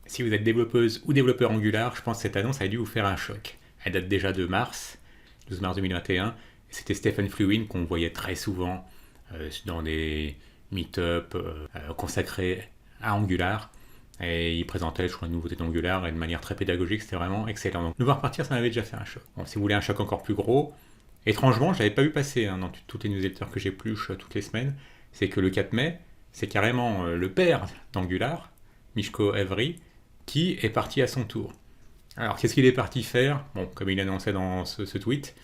Si vous êtes développeuse ou développeur Angular, je pense que cette annonce a dû vous faire un choc. Elle date déjà de mars, 12 mars 2021, et c'était Stephen Fluin qu'on voyait très souvent dans des meet-up consacrés à Angular. Et il présentait, je crois, une nouveauté d'Angular et de manière très pédagogique, c'était vraiment excellent. Donc, le voir partir, ça m'avait déjà fait un choc. Bon, si vous voulez un choc encore plus gros, étrangement, je l'avais pas vu passer dans toutes les newsletters que j'épluche toutes les semaines, c'est que le 4 mai, c'est carrément le père d'Angular, Miško Evry, qui est parti à son tour. Alors, qu'est-ce qu'il est parti faire? Bon, comme il annonçait dans ce tweet,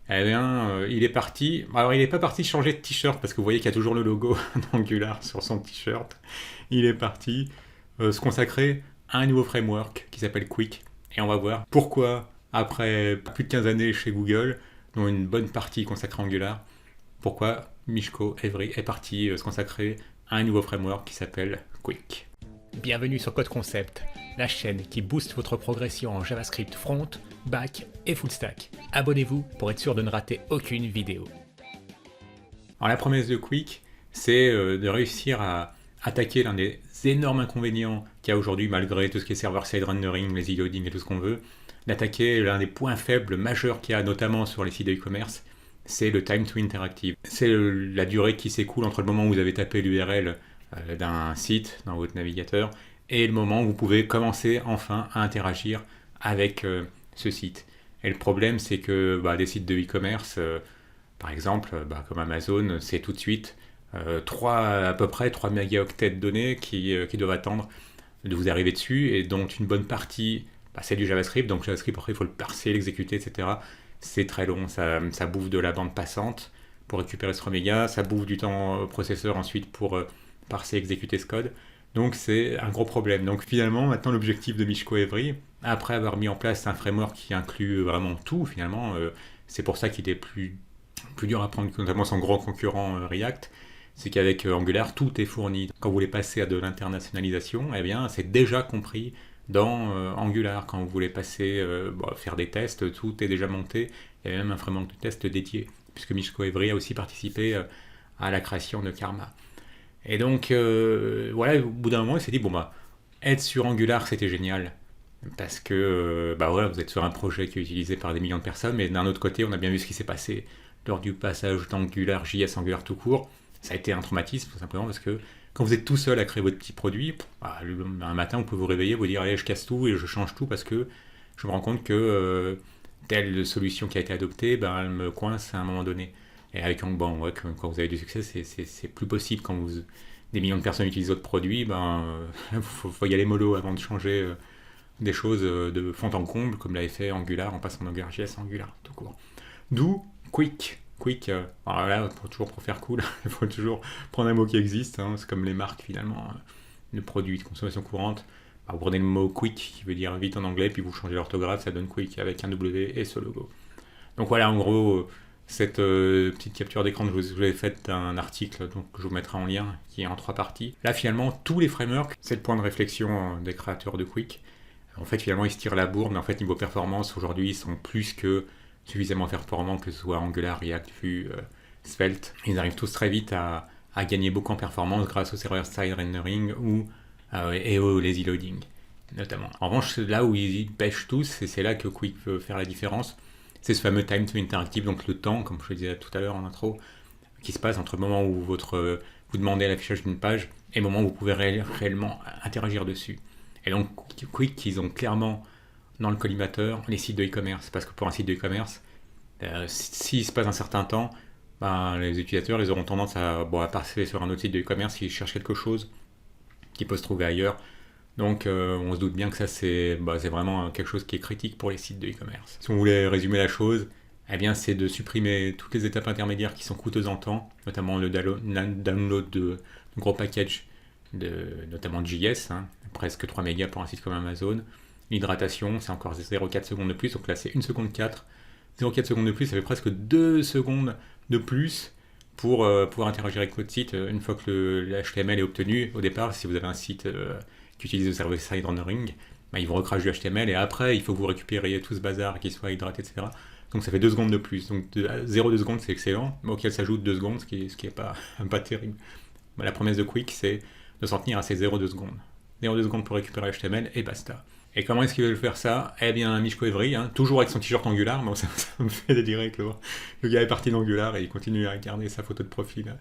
eh bien, il est parti. Alors, il n'est pas parti changer de t-shirt parce que vous voyez qu'il y a toujours le logo d'Angular sur son t-shirt. Il est parti se consacrer à un nouveau framework qui s'appelle Quick. Et on va voir pourquoi, après plus de 15 années chez Google, dont une bonne partie consacrée à Angular, pourquoi Miško Evry est parti se consacrer à un nouveau framework qui s'appelle Quick. Bienvenue sur Code Concept, la chaîne qui booste votre progression en JavaScript front, back et full stack. Abonnez-vous pour être sûr de ne rater aucune vidéo. Alors la promesse de Quick, c'est de réussir à attaquer l'un des énormes inconvénients qu'il y a aujourd'hui, malgré tout ce qui est server-side rendering, les e-loading et tout ce qu'on veut, d'attaquer l'un des points faibles majeurs qu'il y a notamment sur les sites de e-commerce, c'est le time to interactive. C'est la durée qui s'écoule entre le moment où vous avez tapé l'URL d'un site dans votre navigateur et le moment où vous pouvez commencer enfin à interagir avec ce site. Et le problème, c'est que des sites de e-commerce, par exemple, comme Amazon, c'est tout de suite à peu près 3 mégaoctets de données qui doivent attendre de vous arriver dessus et dont une bonne partie, c'est du JavaScript. Donc JavaScript, après, il faut le parser, l'exécuter, etc. C'est très long, ça bouffe de la bande passante pour récupérer ce 3 mégas, ça bouffe du temps au processeur ensuite pour parser, exécuter ce code. Donc c'est un gros problème. Donc finalement, maintenant l'objectif de Miško Evry, après avoir mis en place un framework qui inclut vraiment tout, finalement, c'est pour ça qu'il est plus dur à prendre, notamment son grand concurrent React, c'est qu'avec Angular, tout est fourni. Quand vous voulez passer à de l'internationalisation, eh bien c'est déjà compris dans Angular. Quand vous voulez passer, faire des tests, tout est déjà monté. Il y a même un framework de test dédié, puisque Miško Evry a aussi participé à la création de Karma. Et donc, voilà, au bout d'un moment, il s'est dit, être sur Angular, c'était génial. Parce que, voilà, vous êtes sur un projet qui est utilisé par des millions de personnes, mais d'un autre côté, on a bien vu ce qui s'est passé lors du passage d'Angular JS Angular tout court. Ça a été un traumatisme, tout simplement, parce que quand vous êtes tout seul à créer votre petit produit, un matin, vous pouvez vous réveiller, vous dire, allez, je casse tout et je change tout parce que je me rends compte que telle solution qui a été adoptée, elle me coince à un moment donné. Et avec quand vous avez du succès, c'est plus possible. Quand des millions de personnes utilisent votre produit, faut y aller mollo avant de changer des choses de fond en comble, comme l'avait fait Angular en passant d'AngularJS à Angular tout court. D'où Quick. Quick, alors là, pour faire cool, il faut toujours prendre un mot qui existe. C'est comme les marques finalement de produits de consommation courante. Vous prenez le mot quick qui veut dire vite en anglais, puis vous changez l'orthographe, ça donne quick avec un W et ce logo. Donc voilà, en gros, cette petite capture d'écran que je vous ai faite d'un article, donc je vous mettrai en lien, qui est en 3 parties. Là, finalement, tous les frameworks, c'est le point de réflexion des créateurs de Quick. En fait, finalement, ils se tirent la bourre, mais en fait, niveau performance, aujourd'hui, ils sont plus que suffisamment performants, que ce soit Angular, React, Vue, Svelte. Ils arrivent tous très vite à gagner beaucoup en performance grâce au server-side rendering et au lazy loading, notamment. En revanche, là où ils pêchent tous, et c'est là que Quick peut faire la différence, c'est ce fameux time to interactive, donc le temps, comme je le disais tout à l'heure en intro, qui se passe entre le moment où vous demandez l'affichage d'une page et le moment où vous pouvez réellement interagir dessus. Et donc, Quick, ils ont clairement dans le collimateur les sites de e-commerce, parce que pour un site de e-commerce, s'il se passe un certain temps, les utilisateurs ils auront tendance à passer sur un autre site de e-commerce s'ils cherchent quelque chose qui peut se trouver ailleurs. Donc on se doute bien que ça c'est vraiment quelque chose qui est critique pour les sites de e-commerce. Si on voulait résumer la chose, eh bien c'est de supprimer toutes les étapes intermédiaires qui sont coûteuses en temps, notamment le download de gros packages, notamment de JS, presque 3 mégas pour un site comme Amazon. L'hydratation, c'est encore 0,4 secondes de plus, donc là c'est 1 seconde 4. 0,4 secondes de plus, ça fait presque 2 secondes de plus pour pouvoir interagir avec votre site une fois que l'HTML est obtenu. Au départ, si vous avez un site qui utilise le server-side rendering, il vous recrache du HTML et après il faut que vous récupériez tout ce bazar qui soit hydraté, etc. Donc ça fait 2 secondes de plus. Donc 0,2 secondes c'est excellent, mais auquel s'ajoute 2 secondes, ce qui est pas terrible. La promesse de Quick, c'est de s'en tenir à ces 0,2 secondes. 0,2 secondes pour récupérer HTML et basta. Et comment est-ce qu'ils veulent faire ça? Eh bien, Michko Evry, toujours avec son t-shirt Angular, bon, ça me fait délirer que le gars est parti d'Angular et il continue à garder sa photo de profil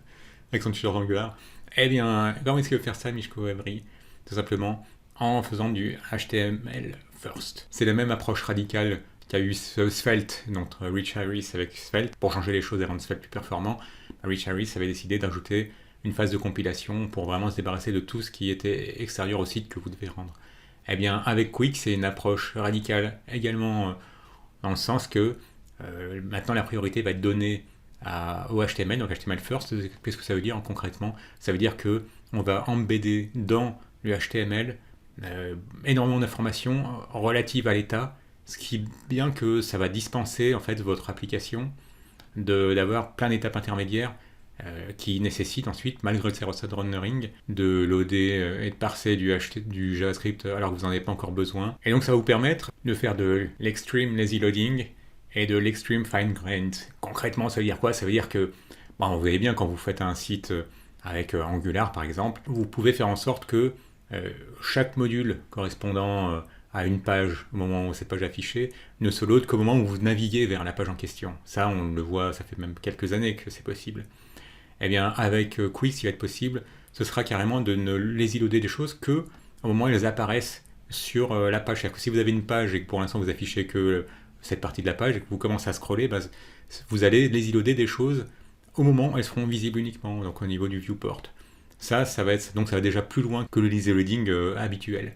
avec son t-shirt Angular. Eh bien, comment est-ce qu'il veut faire ça, Michko Evry? Tout simplement en faisant du HTML first. C'est la même approche radicale qu'a eu Svelte, donc Rich Harris avec Svelte, pour changer les choses et rendre Svelte plus performant. Rich Harris avait décidé d'ajouter une phase de compilation pour vraiment se débarrasser de tout ce qui était extérieur au site que vous devez rendre. Eh bien, avec Qwik, c'est une approche radicale également dans le sens que maintenant la priorité va être donnée au HTML, donc HTML first. Qu'est-ce que ça veut dire concrètement? Ça veut dire que on va embedder dans le HTML énormément d'informations relatives à l'état, ce qui bien que ça va dispenser en fait votre application d'avoir plein d'étapes intermédiaires qui nécessitent ensuite, malgré le server-side rendering, de loader et de parser du JavaScript alors que vous n'en avez pas encore besoin. Et donc ça va vous permettre de faire de l'extreme lazy loading et de l'extreme fine-grained. Concrètement, ça veut dire quoi? Ça veut dire que, vous voyez bien quand vous faites un site avec Angular par exemple, vous pouvez faire en sorte que chaque module correspondant à une page au moment où cette page est affichée ne se load qu'au moment où vous naviguez vers la page en question. Ça, on le voit, ça fait même quelques années que c'est possible. Eh bien, avec Qwik, ce qui va être possible, ce sera carrément de ne lazy loader des choses que au moment où elles apparaissent sur la page. C'est-à-dire que si vous avez une page et que pour l'instant vous affichez que cette partie de la page et que vous commencez à scroller, vous allez lazy loader des choses au moment où elles seront visibles uniquement, donc au niveau du viewport. Ça va déjà plus loin que le lazy loading habituel.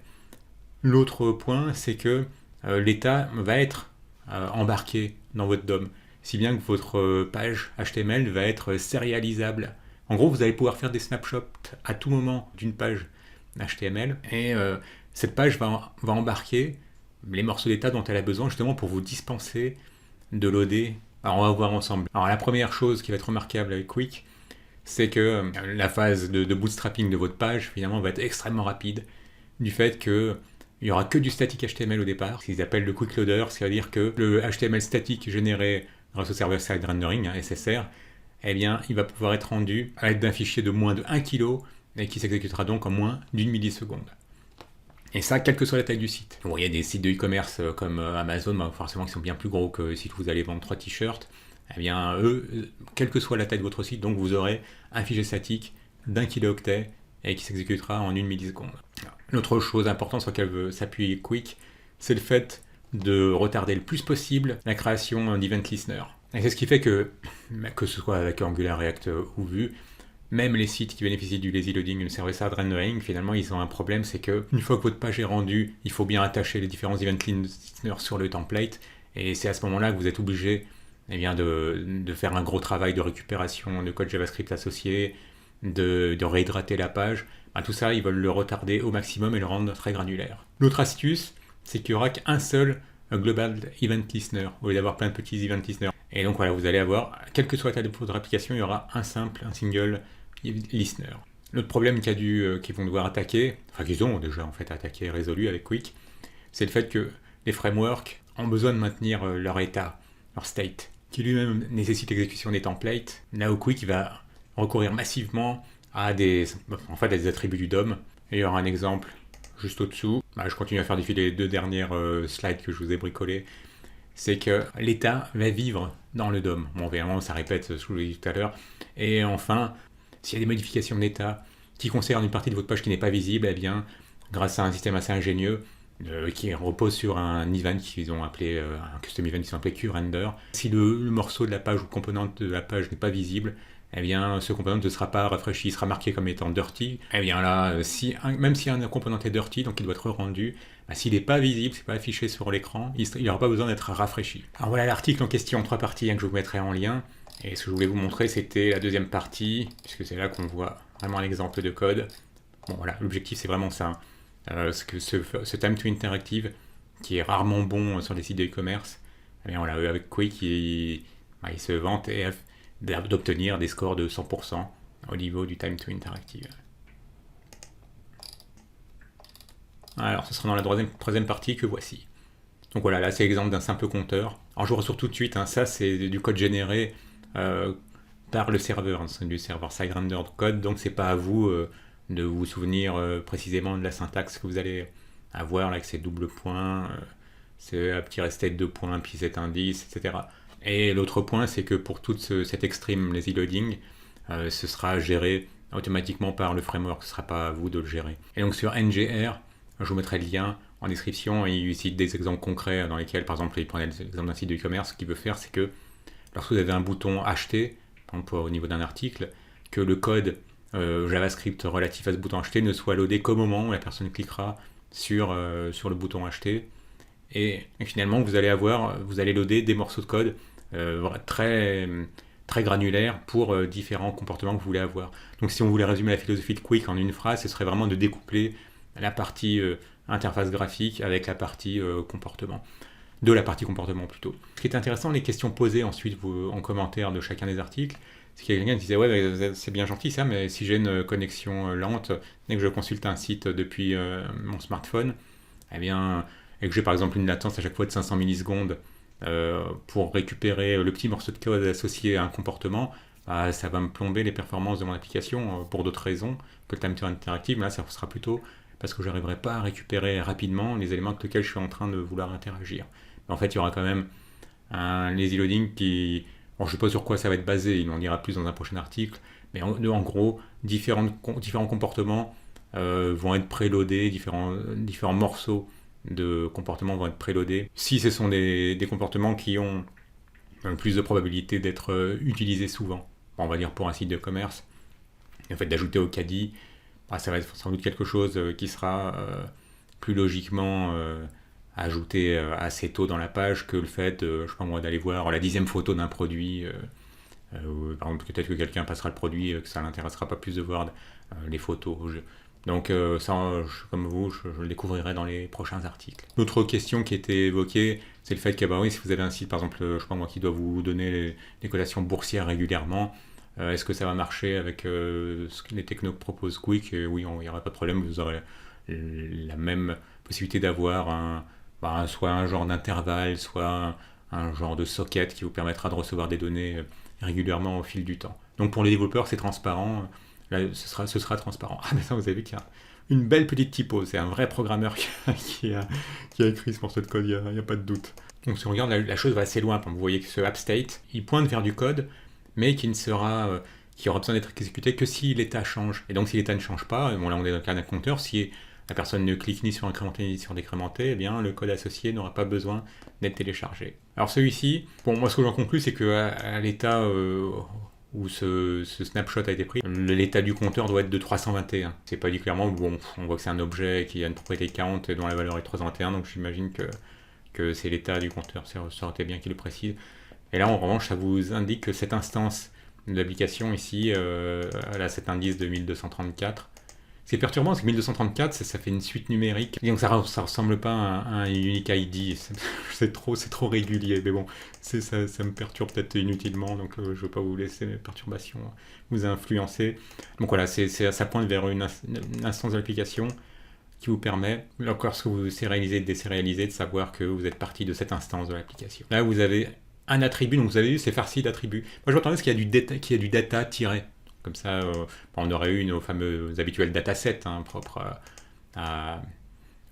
L'autre point, c'est que l'état va être embarqué dans votre DOM, si bien que votre page HTML va être sérialisable. En gros, vous allez pouvoir faire des snapshots à tout moment d'une page HTML, et cette page va embarquer les morceaux d'état dont elle a besoin, justement pour vous dispenser de loader. Alors on va voir ensemble. Alors la première chose qui va être remarquable avec Qwik, c'est que la phase de bootstrapping de votre page, finalement, va être extrêmement rapide, du fait que il n'y aura que du static HTML au départ, ce qu'ils appellent le quick loader, ce qui veut dire que le HTML statique généré grâce au server-side rendering, SSR, eh bien, il va pouvoir être rendu à l'aide d'un fichier de moins de 1 kg et qui s'exécutera donc en moins d'1 milliseconde. Et ça, quelle que soit la taille du site. Bon, il y a des sites de e-commerce comme Amazon, forcément, qui sont bien plus gros que si vous allez vendre 3 t-shirts. Eh bien, eux, quelle que soit la taille de votre site, donc vous aurez un fichier statique d'1 kilooctet et qui s'exécutera en 1 milliseconde. L'autre chose importante sur laquelle veut s'appuyer Qwik, c'est le fait de retarder le plus possible la création d'event listener. Et c'est ce qui fait que ce soit avec Angular, React ou Vue, même les sites qui bénéficient du lazy loading et du server-side rendering, finalement, ils ont un problème, c'est qu'une fois que votre page est rendue, il faut bien attacher les différents event listeners sur le template, et c'est à ce moment-là que vous êtes obligé de faire un gros travail de récupération de code JavaScript associé, de réhydrater la page. Tout ça, ils veulent le retarder au maximum et le rendre très granulaire. L'autre astuce, c'est qu'il n'y aura qu'un seul global event listener, au lieu d'avoir plein de petits event listeners. Et donc voilà, vous allez avoir, quelle que soit la taille de votre application, il y aura un single listener. L'autre problème qu'ils vont devoir attaquer, qu'ils ont déjà en fait attaqué et résolu avec Qwik, c'est le fait que les frameworks ont besoin de maintenir leur état, leur state, qui lui-même nécessite l'exécution des templates. Là où Qwik va recourir massivement à des attributs du DOM. Et il y aura un exemple juste au-dessous. Je continue à faire défiler les 2 dernières slides que je vous ai bricolées. C'est que l'état va vivre dans le DOM. Bon, évidemment, ça répète ce que je vous ai dit tout à l'heure. Et enfin, s'il y a des modifications d'état qui concernent une partie de votre page qui n'est pas visible, eh bien, grâce à un système assez ingénieux qui repose sur un event qu'ils ont appelé, un custom event qu'ils ont appelé QRender, si le morceau de la page ou composante de la page n'est pas visible, eh bien, ce component ne sera pas rafraîchi, il sera marqué comme étant dirty. Eh bien là, même si un component est dirty, donc il doit être rendu, s'il n'est pas visible, s'il n'est pas affiché sur l'écran, il n'aura pas besoin d'être rafraîchi. Alors voilà l'article en question en 3 parties que je vous mettrai en lien. Et ce que je voulais vous montrer, c'était la deuxième partie, puisque c'est là qu'on voit vraiment l'exemple de code. Bon voilà, l'objectif c'est vraiment ça. Ce time to interactive, qui est rarement bon sur des sites de e-commerce, eh bien voilà, avec Qwik, il se vante d'obtenir des scores de 100% au niveau du time to interactive. Alors, ce sera dans la troisième partie que voici. Donc voilà, là c'est l'exemple d'un simple compteur. Alors je vous rassure tout de suite, ça c'est du code généré par le serveur, c'est du server side rendered code, donc c'est pas à vous de vous souvenir précisément de la syntaxe que vous allez avoir là, avec ces doubles points, c'est un petit restate 2 points, puis cet indice, etc. Et l'autre point, c'est que pour tout cet extreme lazy loading, ce sera géré automatiquement par le framework, ce ne sera pas à vous de le gérer. Et donc sur NGR, je vous mettrai le lien en description, et il cite des exemples concrets dans lesquels, par exemple, il prenait l'exemple d'un site de e-commerce. Ce qu'il veut faire, c'est que lorsque vous avez un bouton acheter, par exemple au niveau d'un article, que le code JavaScript relatif à ce bouton acheter ne soit loadé qu'au moment où la personne cliquera sur le bouton acheter. Et finalement, vous allez loader des morceaux de code très, très granulaires pour différents comportements que vous voulez avoir. Donc si on voulait résumer la philosophie de Quick en une phrase, ce serait vraiment de découpler la partie interface graphique avec la partie comportement. De la partie comportement plutôt. Ce qui est intéressant, les questions posées ensuite en commentaire de chacun des articles, c'est qu'il y a quelqu'un qui disait ouais, c'est bien gentil ça, mais si j'ai une connexion lente, dès que je consulte un site depuis mon smartphone, eh bien, et que j'ai par exemple une latence à chaque fois de 500 millisecondes pour récupérer le petit morceau de code associé à un comportement, bah, ça va me plomber les performances de mon application pour d'autres raisons que le time to interactive. Là, ça sera plutôt parce que je n'arriverai pas à récupérer rapidement les éléments avec lesquels je suis en train de vouloir interagir. Mais en fait, il y aura quand même un lazy loading qui... Bon, je ne sais pas sur quoi ça va être basé, il en dira plus dans un prochain article, mais en gros, différents comportements vont être préloadés, différents morceaux de comportements vont être préloadés. Si ce sont des comportements qui ont plus de probabilité d'être utilisés souvent, bon, on va dire pour un site de commerce, et en fait d'ajuster au caddie, bah, ça va être sans doute quelque chose qui sera plus logiquement ajouté assez tôt dans la page que le fait, je sais pas moi, d'aller voir la 10e photo d'un produit. Par exemple, peut-être que quelqu'un passera le produit, que ça l'intéressera pas plus de voir les photos. Donc ça, comme vous, je le découvrirai dans les prochains articles. L'autre question qui était évoquée, c'est le fait que bah oui, si vous avez un site, par exemple, je sais pas moi, qui doit vous donner les cotations boursières régulièrement, est-ce que ça va marcher avec ce que les technos proposent Quick? Oui, il n'y aura pas de problème, vous aurez la même possibilité d'avoir soit un genre d'intervalle, soit un genre de socket qui vous permettra de recevoir des données régulièrement au fil du temps. Donc pour les développeurs, c'est transparent. Là, ce sera transparent. Ah, mais ça, vous avez vu qu'il y a une belle petite typo. C'est un vrai programmeur qui a écrit ce morceau de code, il n'y a pas de doute. Donc si on regarde, la chose va assez loin. Vous voyez que ce AppState, il pointe vers du code, mais qui aura besoin d'être exécuté que si l'état change. Et donc si l'état ne change pas, bon là on est dans le cas d'un compteur, si la personne ne clique ni sur incrémenter ni sur décrémenter, eh bien le code associé n'aura pas besoin d'être téléchargé. Alors celui-ci, bon moi ce que j'en conclus, c'est qu'à l'état où ce snapshot a été pris, l'état du compteur doit être de 321. C'est pas dit clairement, bon, on voit que c'est un objet qui a une propriété count et dont la valeur est 321, donc j'imagine que c'est l'état du compteur, ça aurait été bien qu'il le précise. Et là en revanche, ça vous indique que cette instance de l'application ici, elle a cet indice de 1234. C'est perturbant parce que 1234, ça fait une suite numérique. Et donc ça ressemble pas à un unique ID. C'est trop régulier. Mais bon, ça me perturbe peut-être inutilement. Donc je ne veux pas vous laisser mes perturbations vous influencer. Donc voilà, ça pointe vers une instance de l'application qui vous permet, lorsque vous sérialisez et désérialisez, de savoir que vous êtes parti de cette instance de l'application. Là, vous avez un attribut. Donc vous avez vu, c'est farci d'attributs. Moi, je m'attendais à ce qu'il y a du data tiré. Comme ça, on aurait eu nos fameux habituels datasets propres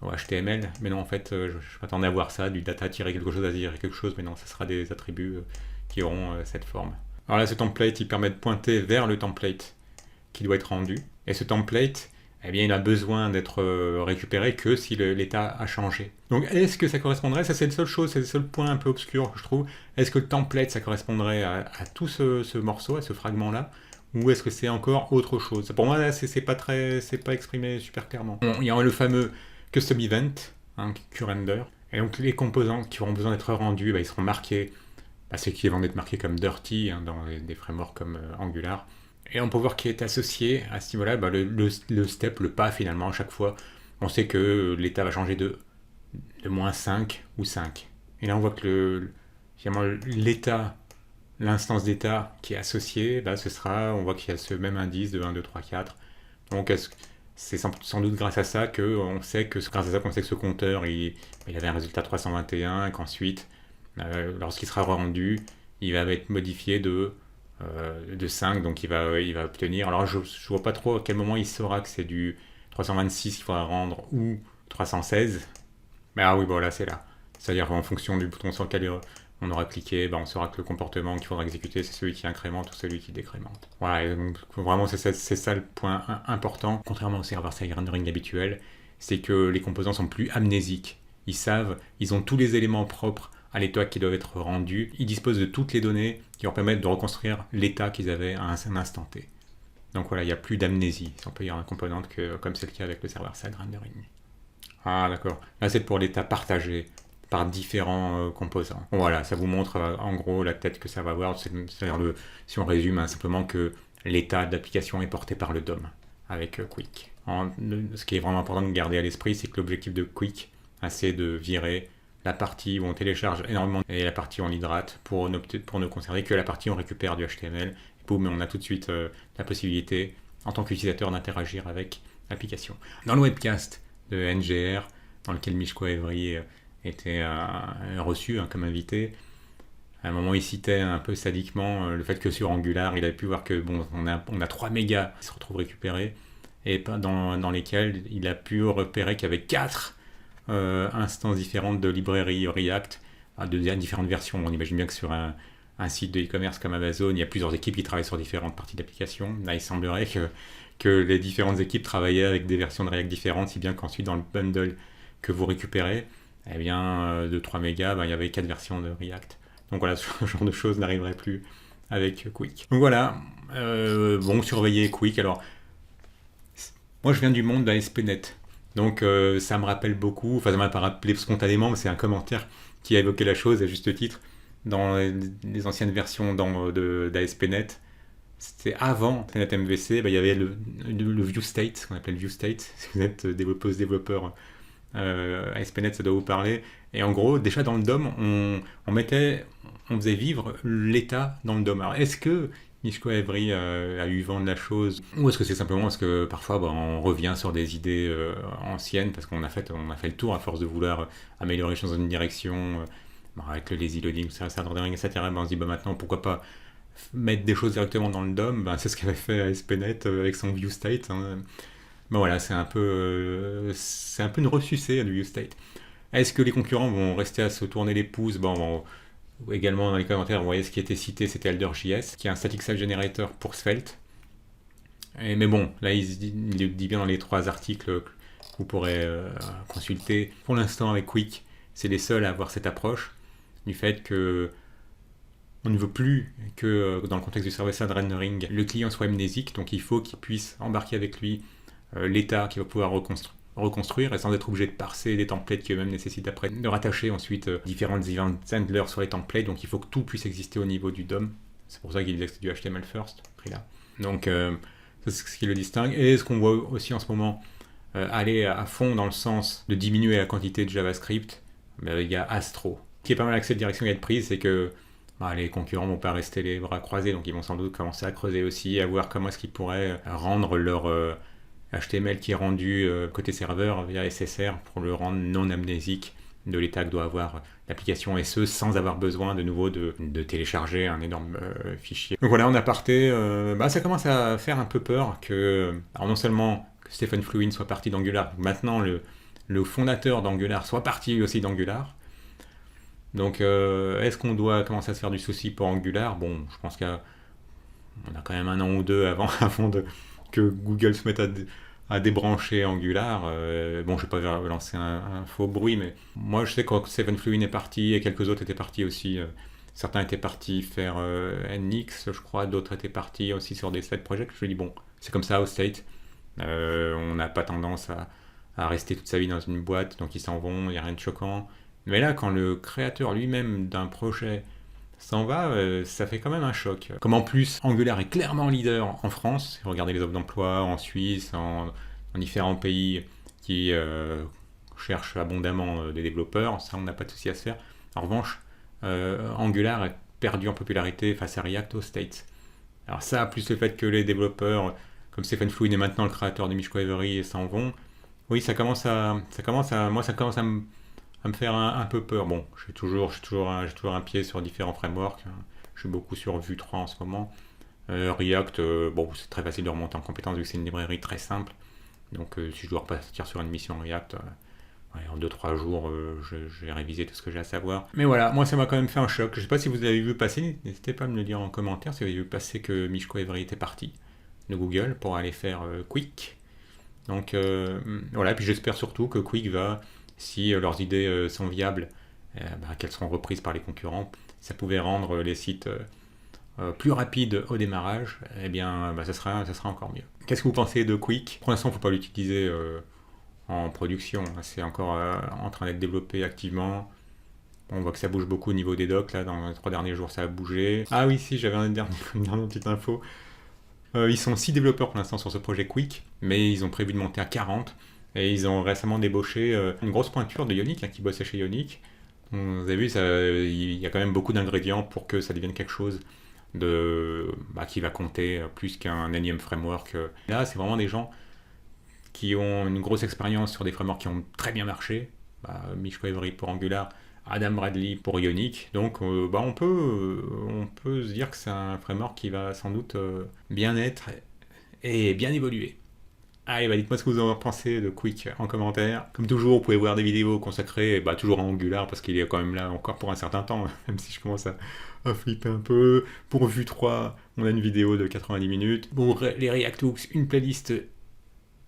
au HTML. Mais non, en fait, je m'attendais à voir ça, du data tirer quelque chose à dire quelque chose. Mais non, ce sera des attributs qui auront cette forme. Alors là, ce template, il permet de pointer vers le template qui doit être rendu. Et ce template, eh bien, il a besoin d'être récupéré que si l'état a changé. Donc, est-ce que ça correspondrait? Ça, c'est la seule chose, c'est le seul point un peu obscur que je trouve. Est-ce que le template, ça correspondrait à tout ce morceau, à ce fragment-là? Ou est-ce que c'est encore autre chose? Pour moi, là, c'est pas exprimé super clairement. Bon, il y a le fameux custom event, QRender. Et donc, les composants qui auront besoin d'être rendus, ils seront marqués, ceux qui vont être marqués comme dirty dans des frameworks comme Angular. Et on peut voir qui est associé à ce niveau-là, le step, le pas finalement, à chaque fois. On sait que l'état va changer de moins 5 ou 5. Et là, on voit que finalement, l'état... L'instance d'état qui est associée, on voit qu'il y a ce même indice de 1, 2, 3, 4. Donc c'est sans doute grâce à ça qu'on sait que ce compteur il avait un résultat 321 et qu'ensuite, lorsqu'il sera rendu, il va être modifié de de 5, donc il va obtenir. Alors je ne vois pas trop à quel moment il saura que c'est du 326 qu'il faudra rendre ou 316. Mais ah oui, bon là c'est là. C'est-à-dire qu'en fonction du bouton sur lequel on aura cliqué, on saura que le comportement qu'il faudra exécuter, c'est celui qui incrémente ou celui qui décrémente. Voilà, et donc vraiment c'est ça le point important. Contrairement au server-side rendering habituel, c'est que les composants sont plus amnésiques. Ils ont tous les éléments propres à l'état qui doivent être rendus. Ils disposent de toutes les données qui leur permettent de reconstruire l'état qu'ils avaient à un instant T. Donc voilà, il n'y a plus d'amnésie, si on peut dire, une composante comme c'est le cas avec le server-side rendering. Ah d'accord, là c'est pour l'état partagé par différents composants. Bon, voilà, ça vous montre en gros la tête que ça va avoir. C'est-à-dire, si on résume simplement que l'état de l'application est porté par le DOM avec Quick. Ce qui est vraiment important de garder à l'esprit, c'est que l'objectif de Quick, c'est de virer la partie où on télécharge énormément et la partie où on l'hydrate pour ne conserver que la partie où on récupère du HTML. Et boum, on a tout de suite la possibilité, en tant qu'utilisateur, d'interagir avec l'application. Dans le webcast de NGR, dans lequel Miško Evry était reçu comme invité, à un moment il citait un peu sadiquement le fait que sur Angular, il avait pu voir que on a 3 mégas qui se retrouvent récupérés et dans lesquels il a pu repérer qu'il y avait 4 instances différentes de librairies React de différentes versions. On imagine bien que sur un site de e-commerce comme Amazon, il y a plusieurs équipes qui travaillent sur différentes parties d'application. Là, il semblerait que les différentes équipes travaillaient avec des versions de React différentes, si bien qu'ensuite dans le bundle que vous récupérez, eh bien, de 3 mégas, il y avait 4 versions de React. Donc voilà, ce genre de choses n'arriverait plus avec Quick. Donc voilà, surveillez Quick. Alors, moi je viens du monde d'ASP.NET. Donc ça me rappelle beaucoup, ça m'a pas rappelé spontanément, mais c'est un commentaire qui a évoqué la chose à juste titre. Dans les anciennes versions d'ASP.NET, c'était avant .NET MVC, il y avait le view state, ce qu'on appelle view state. Si vous êtes développeur ASP.NET, ça doit vous parler. Et en gros, déjà dans le DOM, on faisait vivre l'état dans le DOM. Alors est-ce que Miško Evry a eu vent de la chose, ou est-ce que c'est simplement parce que parfois on revient sur des idées anciennes parce qu'on a fait le tour à force de vouloir améliorer les choses dans une direction avec le lazy loading, ça rendering, etc. On se dit maintenant pourquoi pas mettre des choses directement dans le DOM. C'est ce qu'avait fait ASP.NET avec son view state. Voilà, c'est un peu une ressucée du view state. Est-ce que les concurrents vont rester à se tourner les pouces? Également dans les commentaires, vous voyez ce qui était cité, c'était Elder.js, qui est un static site generator pour Svelte. Mais bon, là il dit bien dans les 3 articles que vous pourrez consulter. Pour l'instant avec Quick, c'est les seuls à avoir cette approche du fait que on ne veut plus que dans le contexte du server-side rendering, le client soit amnésique, donc il faut qu'il puisse embarquer avec lui l'état qu'il va pouvoir reconstruire et sans être obligé de parser des templates qui eux-mêmes nécessitent après de rattacher ensuite différentes event handlers sur les templates. Donc il faut que tout puisse exister au niveau du DOM. C'est pour ça qu'il disait que c'était du HTML first, pris là. Donc c'est ce qui le distingue. Et ce qu'on voit aussi en ce moment aller à fond dans le sens de diminuer la quantité de JavaScript, il y a Astro. Ce qui est pas mal avec cette direction qui est prise, c'est que les concurrents vont pas rester les bras croisés, donc ils vont sans doute commencer à creuser aussi, à voir comment est-ce qu'ils pourraient rendre leur HTML qui est rendu côté serveur via SSR pour le rendre non amnésique de l'état que doit avoir l'application, et ce sans avoir besoin de nouveau de télécharger un énorme fichier. Donc voilà, en aparté, ça commence à faire un peu peur que, alors non seulement que Stephen Fluin soit parti d'Angular, maintenant le fondateur d'Angular soit parti aussi d'Angular. Donc est-ce qu'on doit commencer à se faire du souci pour Angular? Bon, je pense qu'on a quand même 1 an ou 2 avant que Google se mette à débrancher Angular. Je ne vais pas lancer un faux bruit, mais moi je sais que quand Stephen Fluin est parti et quelques autres étaient partis aussi, certains étaient partis faire NX, je crois, d'autres étaient partis aussi sur des side projects. Je me dis bon, c'est comme ça au State, on n'a pas tendance à rester toute sa vie dans une boîte, donc ils s'en vont, il n'y a rien de choquant. Mais là, quand le créateur lui-même d'un projet s'en va, ça fait quand même un choc. Comme en plus, Angular est clairement leader en France. Regardez les offres d'emploi en Suisse, en différents pays qui cherchent abondamment des développeurs. Ça, on n'a pas de souci à se faire. En revanche, Angular a perdu en popularité face à React aux States. Alors ça, plus le fait que les développeurs, comme Stephen Fluin est maintenant le créateur de Miško Evry, s'en vont, oui, ça commence à me faire un peu peur. Bon, j'ai toujours un pied sur différents frameworks. Je suis beaucoup sur Vue 3 en ce moment. React, bon, c'est très facile de remonter en compétence vu que c'est une librairie très simple. Donc si je dois repartir sur une mission React, ouais, en 2-3 jours, j'ai révisé tout ce que j'ai à savoir. Mais voilà, moi ça m'a quand même fait un choc. Je sais pas si vous avez vu passer, n'hésitez pas à me le dire en commentaire si vous avez vu passer que Mishko Evry était parti de Google pour aller faire Quick. Donc voilà, puis j'espère surtout que Quick va, si leurs idées sont viables, qu'elles seront reprises par les concurrents. Ça pouvait rendre les sites plus rapides au démarrage, eh bien ça sera encore mieux. Qu'est-ce que vous pensez de Quick? Pour l'instant, il ne faut pas l'utiliser en production, c'est encore en train d'être développé activement. On voit que ça bouge beaucoup au niveau des docs, là, dans les 3 derniers jours ça a bougé. Ah oui, si, j'avais une dernière petite info. Ils sont 6 développeurs pour l'instant sur ce projet Quick, mais ils ont prévu de monter à 40. Et ils ont récemment débauché une grosse pointure de Ionic, qui bossait chez Ionic. Vous avez vu, il y a quand même beaucoup d'ingrédients pour que ça devienne quelque chose qui va compter plus qu'un énième framework. Là, c'est vraiment des gens qui ont une grosse expérience sur des frameworks qui ont très bien marché. Mishko Evry pour Angular, Adam Bradley pour Ionic. Donc on peut se dire que c'est un framework qui va sans doute bien être et bien évoluer. Allez, dites-moi ce que vous en pensez de Quick en commentaire. Comme toujours, vous pouvez voir des vidéos consacrées toujours à Angular parce qu'il est quand même là encore pour un certain temps, même si je commence à flipper un peu. Pour Vue 3, on a une vidéo de 90 minutes. Pour les React Hooks, une playlist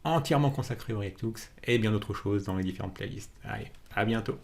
entièrement consacrée aux React Hooks et bien d'autres choses dans les différentes playlists. Allez, à bientôt.